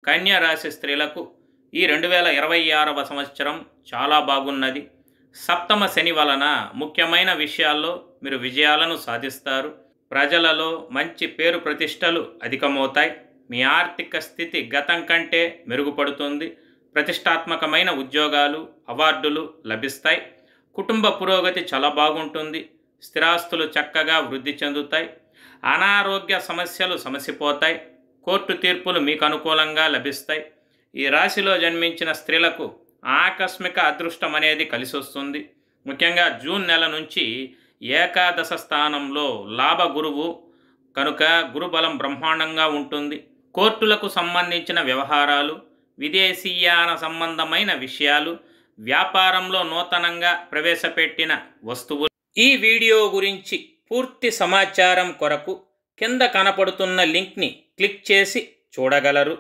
కన్యా రాశి స్త్రీలకు ఈ 2026వ సంవత్సరం చాలా బాగున్నది. సప్తమ శని వలన ముఖ్యమైన విషయాల్లో మీరు విజయాలను సాధిస్తారు. ప్రజలలో మంచి పేరు ప్రతిష్టలు అధికమవుతాయి. మీ ఆర్థిక స్థితి గతం కంటే మెరుగుపడుతుంది. ప్రతిష్టాత్మకమైన ఉద్యోగాలు, అవార్డులు లభిస్తాయి. కుటుంబ పురోగతి చాలా బాగుంటుంది. స్థిరాస్తులు చక్కగా వృద్ధి చెందుతాయి. అనారోగ్య సమస్యలు సమసిపోతాయి. కోర్టు తీర్పులు మీకు అనుకూలంగా లభిస్తాయి. ఈ రాశిలో జన్మించిన స్త్రీలకు ఆకస్మిక అదృష్టం అనేది కలిసి వస్తుంది. ముఖ్యంగా జూన్ నెల నుంచి ఏకాదశ స్థానంలో లాభ గురువు కనుక గురుబలం బ్రహ్మాండంగా ఉంటుంది. కోర్టులకు సంబంధించిన వ్యవహారాలు, విదేశీయాన సంబంధమైన విషయాలు, వ్యాపారంలో నూతనంగా ప్రవేశపెట్టిన వస్తువులు. ఈ వీడియో గురించి పూర్తి సమాచారం కొరకు కింద కనపడుతున్న లింక్ని క్లిక్ చేసి చూడగలరు.